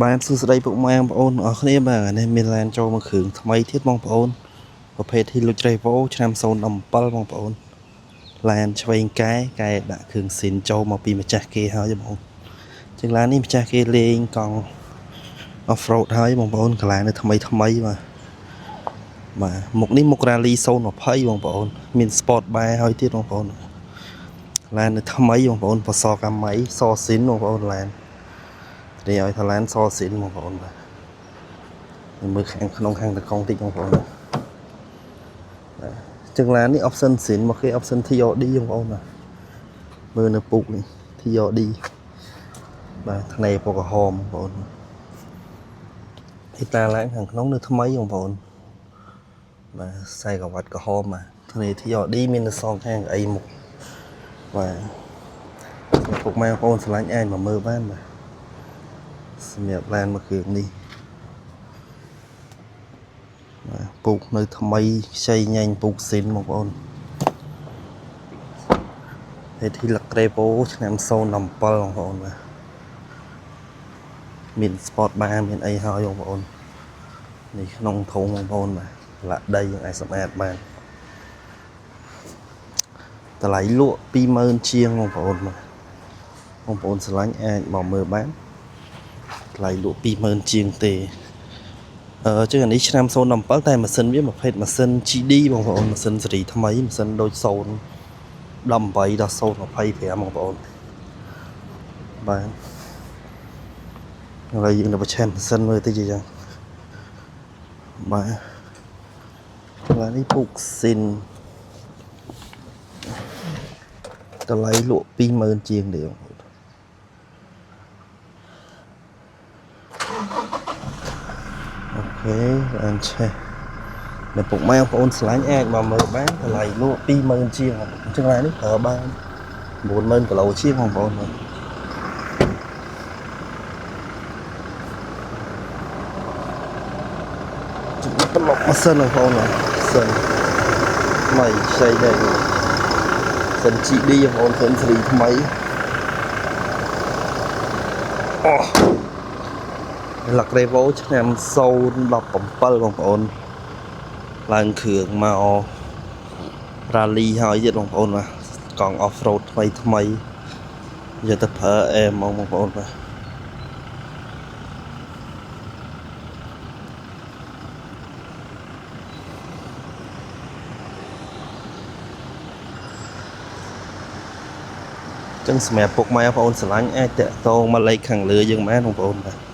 បានសួស្តីពុកម៉ែបងប្អូនអរគ្នាបាទនេះមានឡានចូលមកគ្រឿងថ្មីទៀតបងប្អូនប្រភេទ Hilux Revo ឆ្នាំ07បងប្អូនឡានឆ្វេងកែដាក់គ្រឿងស៊ីនចូលមកពីម្ចាស់គេហើយបងជាងឡាននេះម្ចាស់គេលេងកង់ off road ហើយបងប្អូនកន្លែងនៅថ្មីបាទមុខនេះមុខ Rally 020បងប្អូនមាន Sport Bar ហើយទៀតបងប្អូនឡាននៅថ្មីបងប្អូនបសកាមៃសស៊ីនបងប្អូនឡាននេះឲ្យថាឡានសស៊ីនបងប្អូនបាទមើលខាងក្នុងខាងតកង់តិចបងប្អូនចឹងឡាននេះ option ស៊ីនមកគេ option TOD បងប្អូនបាទមើលនៅពុកនេះ TOD បាទថ្នេរពណ៌ក្រហមបងប្អូនហេតាឡើងខាងក្នុងនៅថ្មីបងប្អូនបាទខ្សែក្រវ៉ាត់ក្រហមបាទថ្នេរ TOD មាននៅសងខាងអីមុខបាទពុកម៉ែបងប្អូនឆ្លាញ់អាចមកមើលបានបាទសម្រាប់ឡានមួយគ្រឿងនេះពូកនៅថ្មីខ្ចីញ៉ាញ់ពូកស៊ីនបងប្អូនHilux Revo ឆ្នាំ07បងប្អូនបាទមាន Sport Bar មានអីហើយបងប្អូននេះក្នុងធុងបងប្អូនបាទលាក់ដីយើងអាចសម្អាតបានតម្លៃលក់ 20000 ជាងបងប្អូនបាទបងប្អូនឆ្លាញ់អាចមកមើលបានតម្លៃលក់ 20000 ជាងទេចឹងអានេះឆ្នាំ07តែម៉ាស៊ីនវាប្រភេទម៉ាស៊ីន GD បងប្អូនម៉ាស៊ីនស៊េរីថ្មីម៉ាស៊ីនដូច018ដល់025បងប្អូនបាទឥឡូវយើងទៅបញ្ឆេះម៉ាស៊ីនមើលតិចចឹងបាទឥឡូវនេះពុកស៊ីនតម្លៃលក់ 20000 ជាងទេបងប្អូនអូខេអានឆេះនៅពុកម៉ែបងប្អូនឆ្លាញ់អាចមកមើលបានតម្លៃលក់ 20000 ជាងអញ្ចឹងឡាននេះប្រើបាន 90000 គីឡូជាងបងប្អូនបាទប្លុកម៉ាស៊ីនបងប្អូនសិនថ្មីខ្ចីដែរសិន GD បងប្អូនសិនស៊េរីថ្មីHilux Revo ឆ្នាំ017បងប្អូនឡើងគ្រឿងមក Rally ហើយទៀតបងប្អូនបាទកង់ off road ថ្មីយកទៅប្រើអែមបងប្អូនបាទចឹងសម្រាប់ពុកម៉ែបងប្អូនស្រឡាញ់អាចតាក់ទងមកលេខខាងលើយើងបានបងប្អូនបាទ